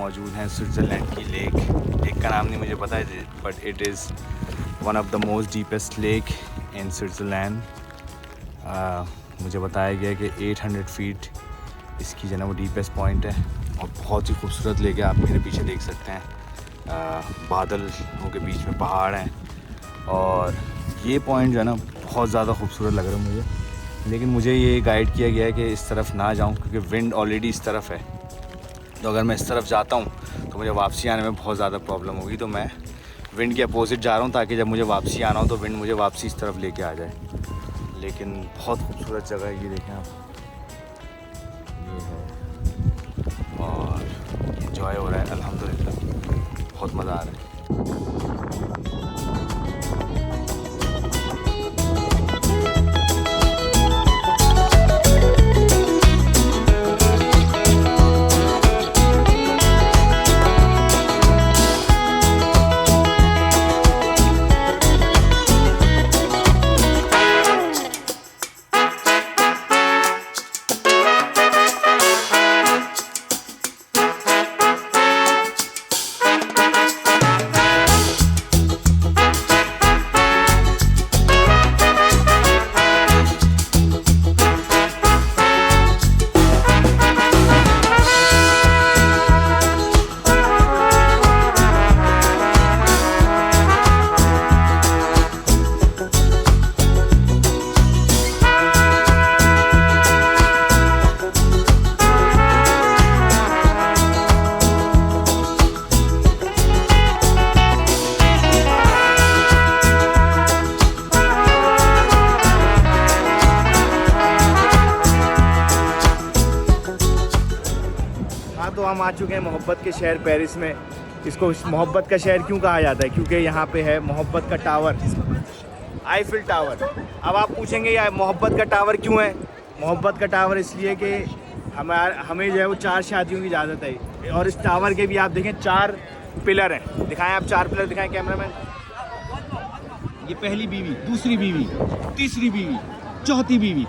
मौजूद हैं स्विट्ज़रलैंड की लेक। लेक का नाम नहीं मुझे पता है, but it is one of the most deepest lake in Switzerland. मुझे बताया गया कि 800 फीट इसकी जो है ना वो डीपेस्ट पॉइंट है और बहुत ही खूबसूरत लेक है। आप मेरे पीछे देख सकते हैं बादलों के बीच में पहाड़ हैं और ये पॉइंट जो है ना बहुत ज़्यादा खूबसूरत लग रहा है मुझे। लेकिन मुझे ये गाइड किया गया है कि इस तरफ ना जाऊं क्योंकि विंड ऑलरेडी इस तरफ है, तो अगर मैं इस तरफ जाता हूं तो मुझे वापसी आने में बहुत ज़्यादा प्रॉब्लम होगी। तो मैं विंड के अपोजिट जा रहा हूं ताकि जब मुझे वापसी आना हो तो विंड मुझे वापसी इस तरफ लेके आ जाए। लेकिन बहुत खूबसूरत जगह है, ये देखें आप, ये है और एंजॉय हो रहा है अल्हम्दुलिल्लाह, बहुत मज़ा आ रहा है। तो हम आ चुके हैं मोहब्बत के शहर पेरिस में। इसको मोहब्बत का शहर क्यों कहा जाता है? क्योंकि यहाँ पे है मोहब्बत का टावर, आईफिल टावर। अब आप पूछेंगे यार मोहब्बत का टावर क्यों है? मोहब्बत का टावर इसलिए कि हमें जो है वो 4 शादियों की इजाज़त है और इस टावर के भी आप देखें 4 पिलर हैं। दिखाएं आप 4 पिलर दिखाएं कैमरामैन। ये पहली बीवी, दूसरी बीवी, तीसरी बीवी, चौथी बीवी।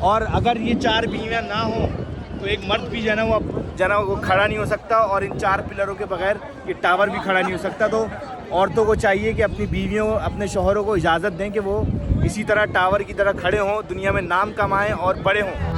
और अगर ये 4 बीवियाँ ना हों तो एक मर्द भी जो है वो खड़ा नहीं हो सकता और इन 4 पिलरों के बगैर ये टावर भी खड़ा नहीं हो सकता। तो औरतों को चाहिए कि अपनी बीवियों, अपने शौहरों को इजाज़त दें कि वो इसी तरह टावर की तरह खड़े हों, दुनिया में नाम कमाएं और बड़े हों।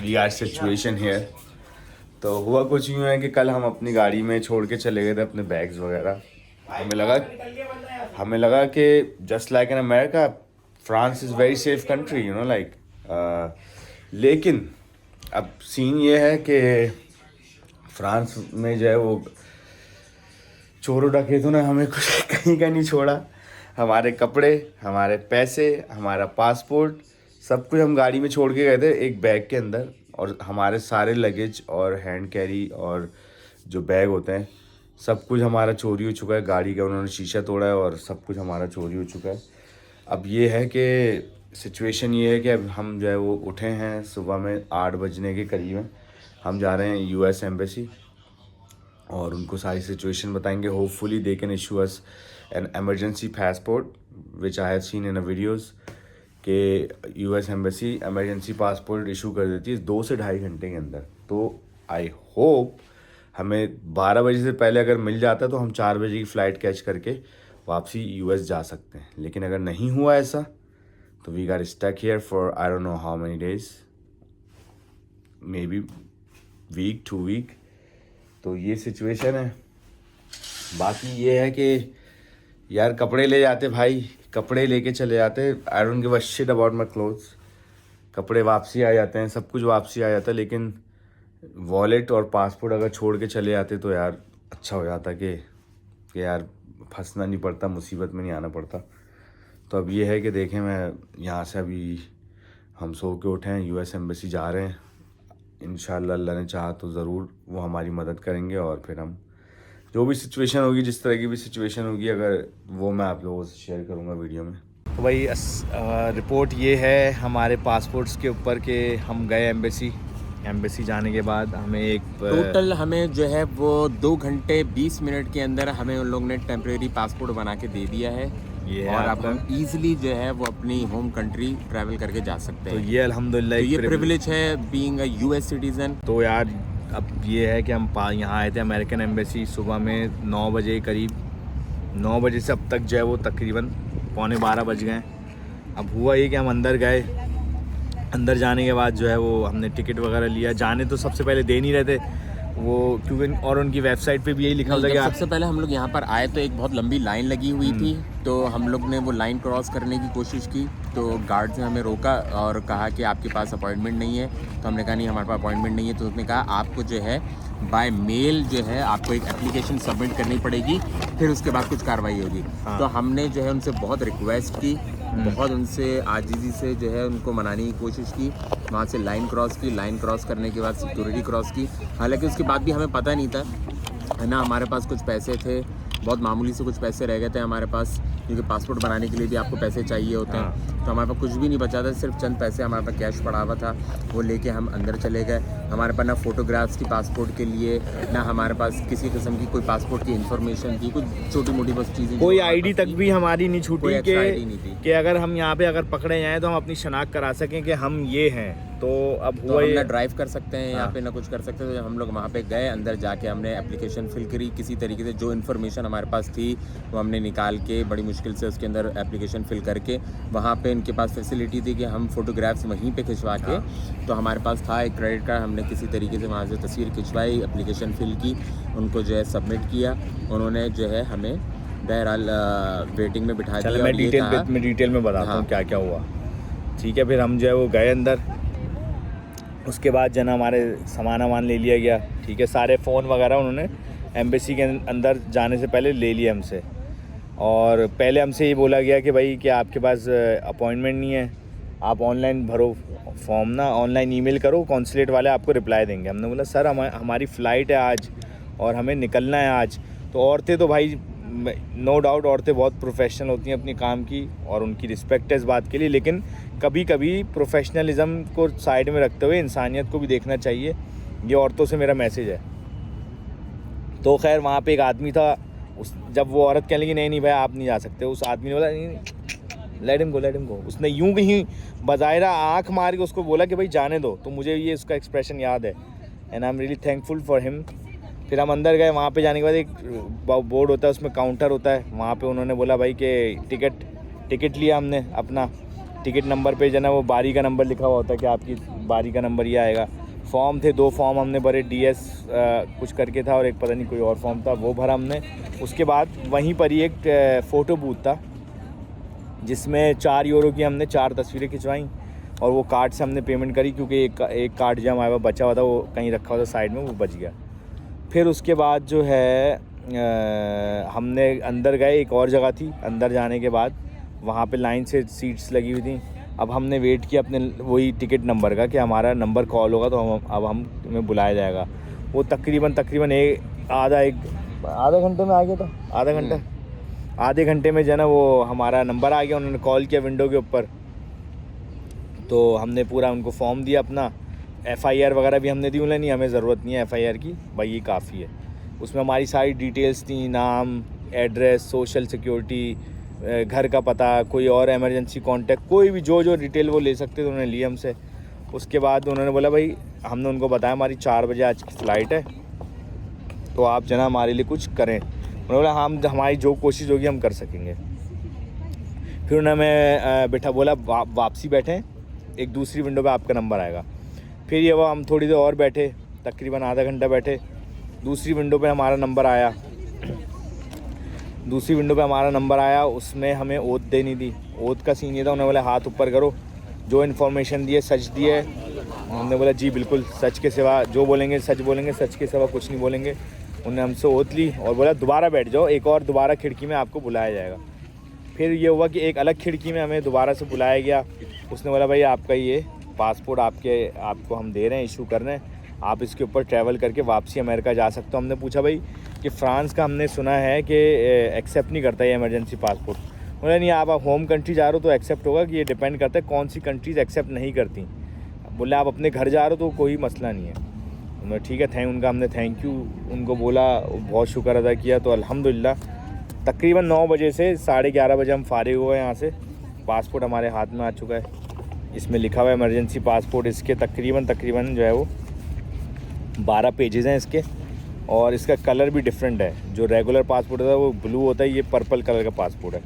We are situation here. तो हुआ कुछ यूँ है कि कल हम अपनी गाड़ी में छोड़ के चले गए थे अपने बैग्स वगैरह। हमें लगा कि just like in America France is very safe country, you know like. लेकिन अब सीन ये है कि फ्रांस में जो है वो चोरों डकैतों ने हमें कुछ कहीं का नहीं छोड़ा। हमारे कपड़े, हमारे पैसे, हमारा पासपोर्ट, सब कुछ हम गाड़ी में छोड़ के गए थे एक बैग के अंदर, और हमारे सारे लगेज और हैंड कैरी और जो बैग होते हैं सब कुछ हमारा चोरी हो चुका है। गाड़ी का उन्होंने शीशा तोड़ा है और सब कुछ हमारा चोरी हो चुका है। अब ये है कि सिचुएशन ये है कि अब हम जो है वो उठे हैं सुबह में 8 बजने के करीब हैं। हम जा रहे हैं यूएस एम्बेसी और उनको सारी सिचुएशन बताएंगे। Hopefully they can issue us an emergency passport which I have seen in a videos के US embassy emergency passport issue कर देती है 2 से 2.5 घंटे के अंदर। तो आई होप हमें 12 बजे से पहले अगर मिल जाता है तो हम 4 बजे की फ़्लाइट कैच करके वापसी यूएस जा सकते हैं। लेकिन अगर नहीं हुआ ऐसा तो we got stuck here for I don't know how many days, maybe week 2 week. तो ये सिचुएशन है। बाकी ये है कि यार कपड़े ले जाते भाई, कपड़े लेके चले जाते। I don't give a shit about my clothes. कपड़े वापसी आ जाते हैं, सब कुछ वापसी आ जाता है, लेकिन वॉलेट और पासपोर्ट अगर छोड़ के चले जाते तो यार अच्छा हो जाता कि यार फंसना नहीं पड़ता, मुसीबत में नहीं आना पड़ता। तो अब ये है कि देखें, मैं यहाँ से अभी हम सो के उठे हैं, यूएस एम्बेसी जा रहे हैं। इंशाल्लाह अल्लाह ने चाहा तो ज़रूर वो हमारी मदद करेंगे और फिर हम जो भी सिचुएशन होगी, जिस तरह की भी सिचुएशन होगी, अगर वो मैं आप लोगों से शेयर करूँगा वीडियो में। तो भाई रिपोर्ट ये है हमारे पासपोर्ट्स के ऊपर कि हम गए एम्बेसी जाने के बाद हमें एक टोटल हमें जो है वो 2 घंटे 20 मिनट के अंदर हमें उन लोगों ने टेम्परेरी पासपोर्ट बना के दे दिया है। ये और अब हम इजीली जो है वो अपनी होम कंट्री ट्रैवल करके जा सकते हैं। तो ये अल्हम्दुलिल्लाह तो ये प्रिविलेज है बीइंग अ यूएस सिटीजन। तो यार अब ये है कि हम यहाँ आए थे अमेरिकन एम्बेसी सुबह में 9 बजे करीब। 9 बजे से अब तक जो है वो तकरीबन 11:15 बज गए। अब हुआ ये कि हम अंदर गए, अंदर जाने के बाद जो है वो हमने टिकट वगैरह लिया। जाने तो सबसे पहले दे नहीं रहे थे वो, क्योंकि और उनकी वेबसाइट पे भी यही लिखा होता है कि सबसे पहले हम लोग यहाँ पर आए तो एक बहुत लंबी लाइन लगी हुई थी। तो हम लोग ने वो लाइन क्रॉस करने की कोशिश की तो गार्ड ने हमें रोका और कहा कि आपके पास अपॉइंटमेंट नहीं है। तो हमने कहा नहीं, हमारे पास अपॉइंटमेंट नहीं है। तो उसने कहा आपको जो है बाय मेल जो है आपको एक एप्लीकेशन सबमिट करनी पड़ेगी, फिर उसके बाद कुछ कार्रवाई होगी। तो हमने जो है उनसे बहुत रिक्वेस्ट की, बहुत उनसे आजिज़ी से जो है उनको मनाने की कोशिश की। वहाँ से लाइन क्रॉस की, लाइन क्रॉस करने के बाद सिक्योरिटी क्रॉस की। हालांकि उसके बाद भी हमें पता नहीं था, है ना, हमारे पास कुछ पैसे थे, बहुत मामूली से कुछ पैसे रह गए थे हमारे पास, क्योंकि पासपोर्ट बनाने के लिए भी आपको पैसे चाहिए होते हैं। तो हमारे पास कुछ भी नहीं बचा था, सिर्फ चंद पैसे हमारे पास कैश पड़ा हुआ था, वो लेके हम अंदर चले गए। हमारे पास ना फ़ोटोग्राफ्स की पासपोर्ट के लिए, ना हमारे पास किसी किस्म की कोई पासपोर्ट की इन्फॉर्मेशन थी, कुछ छोटी मोटी बस चीज़ें। कोई आईडी तक भी हमारी नहीं छूटी कि अगर हम यहाँ पे अगर पकड़े जाएँ तो हम अपनी शनाख्त करा सकें कि हम ये हैं। तो अब तो हम ना ड्राइव कर सकते हैं यहाँ पे, ना कुछ कर सकते हैं। तो हम लोग वहाँ पे गए, अंदर जाके हमने एप्लीकेशन फिल करी। किसी तरीके से जो इन्फॉर्मेशन हमारे पास थी वो हमने निकाल के बड़ी मुश्किल से उसके अंदर एप्लीकेशन फिल करके, वहाँ पे इनके पास फैसिलिटी थी कि हम फोटोग्राफ्स वहीं पे खिंचवा के, तो हमारे पास था एक क्रेडिट कार्ड, हमने किसी तरीके से वहाँ से तस्वीर खिंचवाई, एप्लीकेशन फिल की, उनको जो है सबमिट किया। उन्होंने जो है हमें बहरहाल वेटिंग में बिठा दिया। मैं डिटेल में बताता हूँ क्या क्या हुआ। ठीक है, फिर हम जो है वो गए अंदर। उसके बाद जो है हमारे सामान ले लिया गया। ठीक है, सारे फ़ोन वगैरह उन्होंने एम्बेसी के अंदर जाने से पहले ले लिया हमसे। और पहले हमसे ये बोला गया कि भाई कि आपके पास अपॉइंटमेंट नहीं है, आप ऑनलाइन भरो फॉर्म, ना ऑनलाइन ईमेल करो, कॉन्सुलेट वाले आपको रिप्लाई देंगे। हमने बोला सर हमारी फ़्लाइट है आज और हमें निकलना है आज। तो औरतें तो भाई नो डाउट औरतें बहुत प्रोफेशनल होती हैं अपनी काम की और उनकी रिस्पेक्ट है इस बात के लिए, लेकिन कभी कभी प्रोफेशनलिज्म को साइड में रखते हुए इंसानियत को भी देखना चाहिए। ये औरतों से मेरा मैसेज है। तो खैर वहाँ पे एक आदमी था, जब वो औरत कहने लगी नहीं भाई आप नहीं जा सकते, उस आदमी ने बोला नहीं लेट हिम गो। उसने यूं ही बज़ाहिरा आँख मार के उसको बोला कि भाई जाने दो। तो मुझे ये उसका एक्सप्रेशन याद है and I am really thankful for him. फिर हम अंदर गए, वहाँ पे जाने के बाद एक बोर्ड होता है, उसमें काउंटर होता है। वहाँ पे उन्होंने बोला भाई कि टिकट लिया हमने अपना। टिकट नंबर पे जो है वो बारी का नंबर लिखा हुआ होता है कि आपकी बारी का नंबर ये आएगा। फॉर्म थे 2 फॉर्म हमने भरे, DS कुछ करके था और एक पता नहीं कोई और फॉर्म था, वो भरा हमने। उसके बाद वहीं पर ही एक फ़ोटो बूथ था जिसमें 4 यूरो की हमने 4 तस्वीरें खिंचवाईं और वो कार्ड से हमने पेमेंट करी, क्योंकि एक कार्ड जो हमारे पास बचा हुआ था वो कहीं रखा हुआ था साइड में, वो बच गया। फिर उसके बाद जो है हमने अंदर गए, एक और जगह थी, अंदर जाने के बाद वहाँ पे लाइन से सीट्स लगी हुई थी। अब हमने वेट किया अपने वही टिकट नंबर का कि हमारा नंबर कॉल होगा तो हमें बुलाया जाएगा। वो तकरीबन आधा घंटे में आ गया था, आधे घंटे में जो है ना वो हमारा नंबर आ गया। उन्होंने कॉल किया विंडो के ऊपर, तो हमने पूरा उनको फॉर्म दिया अपना, FIR वगैरह भी हमने दी। उन्हें नहीं हमें ज़रूरत नहीं है FIR की, भाई ये काफ़ी है। उसमें हमारी सारी डिटेल्स थी, नाम, एड्रेस, सोशल सिक्योरिटी, घर का पता, कोई और इमरजेंसी कांटेक्ट, कोई भी जो डिटेल वो ले सकते थे उन्होंने ली हमसे। उसके बाद उन्होंने बोला भाई, हमने उनको बताया हमारी 4 बजे आज की फ़्लाइट है, तो आप जना हमारे लिए कुछ करें। उन्होंने बोला हम हमारी जो कोशिश होगी हम कर सकेंगे। फिर उन्होंने हमें बोला वापसी बैठें, एक दूसरी विंडो पे आपका नंबर आएगा। फिर ये वो हम थोड़ी देर और बैठे, तकरीबन आधा घंटा बैठे, दूसरी विंडो पे हमारा नंबर आया। उसमें हमें ओथ देनी थी। ओथ का सीन ये था, उन्होंने बोला हाथ ऊपर करो, जो इन्फॉर्मेशन दी है सच दी है। हमने बोला जी बिल्कुल, सच के सिवा जो बोलेंगे सच बोलेंगे, सच के सिवा कुछ नहीं बोलेंगे। उन्होंने हमसे ओथ ली और बोला दोबारा बैठ जाओ, एक और दोबारा खिड़की में आपको बुलाया जाएगा। फिर ये हुआ कि एक अलग खिड़की में हमें दोबारा से बुलाया गया। उसने बोला भाई आपका ये पासपोर्ट आपको हम दे रहे हैं, इशू कर रहे हैं, आप इसके ऊपर ट्रैवल करके वापसी अमेरिका जा सकते हो। हमने पूछा भाई कि फ़्रांस का हमने सुना है कि एक्सेप्ट नहीं करता ये इमरजेंसी पासपोर्ट। बोला नहीं, आप होम कंट्री जा रहे हो तो एक्सेप्ट होगा, कि ये डिपेंड करता है कौन सी कंट्रीज़ एक्सेप्ट नहीं करती। बोले आप अपने घर जा रहे हो तो कोई मसला नहीं है। उन्होंने ठीक है, हमने थैंक यू उनको बोला, बहुत शुक्र अदा किया। तो अल्हम्दुलिल्लाह तकरीबन 9 बजे से 11:30 बजे हम फारिग हुए यहाँ से। पासपोर्ट हमारे हाथ में आ चुका है, इसमें लिखा हुआ है इमरजेंसी पासपोर्ट। इसके तकरीबन जो है वो 12 पेजेस हैं इसके, और इसका कलर भी डिफरेंट है। जो रेगुलर पासपोर्ट होता है वो ब्लू होता है, ये पर्पल कलर का पासपोर्ट है।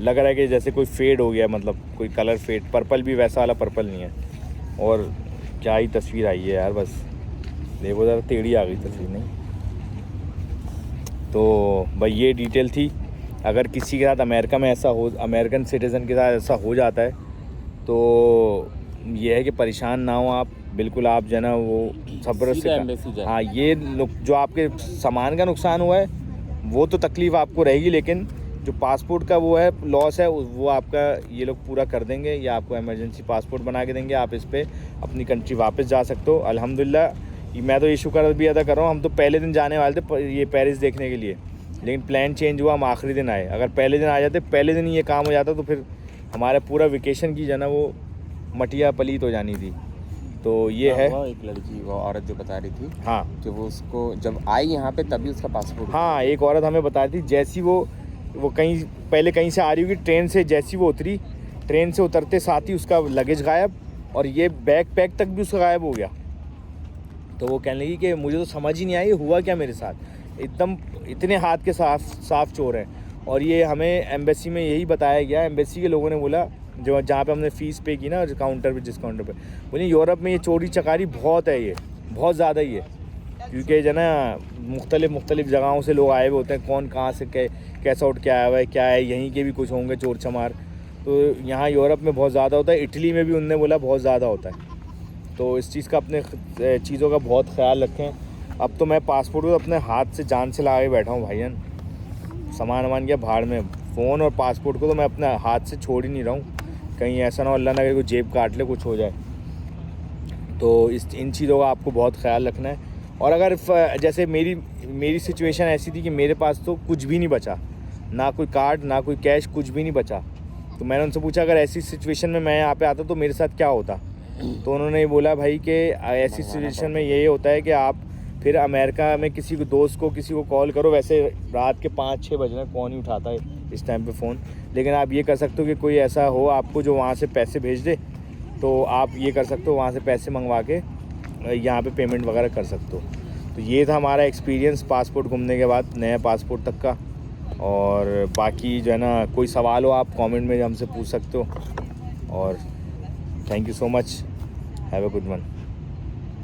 लग रहा है कि जैसे कोई फेड हो गया, मतलब कोई कलर फेड। पर्पल भी वैसा वाला पर्पल नहीं है। और क्या ही तस्वीर आई है यार, बस देखो ज़रा, टेढ़ी आ गई तस्वीर नहीं। तो भाई ये डिटेल थी। अगर किसी के साथ अमेरिका में ऐसा हो, अमेरिकन सिटीज़न के साथ ऐसा हो जाता है, तो ये है कि परेशान ना हो आप, बिल्कुल आप जो है ना वो सब्र से। हाँ, ये जो आपके सामान का नुकसान हुआ है वो तो तकलीफ़ आपको रहेगी, लेकिन जो पासपोर्ट का वो है लॉस है वो आपका ये लोग पूरा कर देंगे, या आपको इमरजेंसी पासपोर्ट बना के देंगे। आप इस पर अपनी कंट्री वापस जा सकते हो। अल्हम्दुलिल्लाह मैं तो ये शुक्र भी अदा कर रहा हूँ। हम तो पहले दिन जाने वाले थे ये पेरिस देखने के लिए, लेकिन प्लान चेंज हुआ, हम आखिरी दिन आए। अगर पहले दिन आ जाते, पहले दिन ये काम हो जाता, तो फिर हमारा पूरा वेकेशन की जो ना वो मटिया पलीत हो जानी थी। तो ये है एक लड़की, वो औरत जो बता रही थी, हाँ, कि वो उसको जब आई यहाँ पे तभी उसका पासपोर्ट। हाँ, एक औरत हमें बता रही थी, जैसी वो कहीं से आ रही होगी ट्रेन से, जैसी वो उतरी, ट्रेन से उतरते साथ ही उसका लगेज गायब, और ये बैग पैक तक भी उसका गायब हो गया। तो वो कहने लगी कि मुझे तो समझ ही नहीं आई हुआ क्या मेरे साथ, एकदम इतने हाथ के साफ चोर हैं। और ये हमें एम्बेसी में यही बताया गया, एम्बेसी के लोगों ने बोला, जो जहाँ पे हमने फ़ीस पे की ना, काउंटर पे, जिस काउंटर पे, बोले यूरोप में ये चोरी चकारी बहुत है, ये बहुत ज़्यादा ही है, क्योंकि जो ना मुख्तलिफ़ जगहों से लोग आए हुए होते हैं, कौन कहाँ से कैसा उठ के आया हुआ है, क्या है, यहीं के भी कुछ होंगे चोर चमार। तो यहाँ यूरोप में बहुत ज़्यादा होता है, इटली में भी उनने बोला बहुत ज़्यादा होता है। तो इस चीज़ का, अपने चीज़ों का बहुत ख्याल रखें। अब तो मैं पासपोर्ट को अपने हाथ से जान से लगा के बैठा हूँ भाईजान, सामान गया भाड़ में। फ़ोन और पासपोर्ट को तो मैं अपने हाथ से छोड़ ही नहीं रहा हूँ, कहीं ऐसा ना हो अल्लाह ना करे कोई जेब काट ले, कुछ हो जाए। तो इन चीज़ों का आपको बहुत ख्याल रखना है। और अगर जैसे मेरी सिचुएशन ऐसी थी कि मेरे पास तो कुछ भी नहीं बचा, ना कोई कार्ड, ना कोई कैश, कुछ भी नहीं बचा। तो मैंने उनसे पूछा अगर ऐसी सिचुएशन में मैं यहाँ पे आता तो मेरे साथ क्या होता। तो उन्होंने बोला भाई कि ऐसी सिचुएशन में यही होता है कि आप फिर अमेरिका में किसी को दोस्त को, किसी को कॉल करो। वैसे रात के 5-6 बज रहे हैं, कौन ही उठाता है इस टाइम पे फ़ोन, लेकिन आप ये कर सकते हो कि कोई ऐसा हो आपको जो वहाँ से पैसे भेज दे, तो आप ये कर सकते हो, वहाँ से पैसे मंगवा के यहाँ पे पेमेंट वगैरह कर सकते हो। तो ये था हमारा एक्सपीरियंस पासपोर्ट घूमने के बाद, नया पासपोर्ट तक का। और बाकी जो है ना, कोई सवाल हो आप कमेंट में हमसे पूछ सकते हो। और thank you so much, have a good one.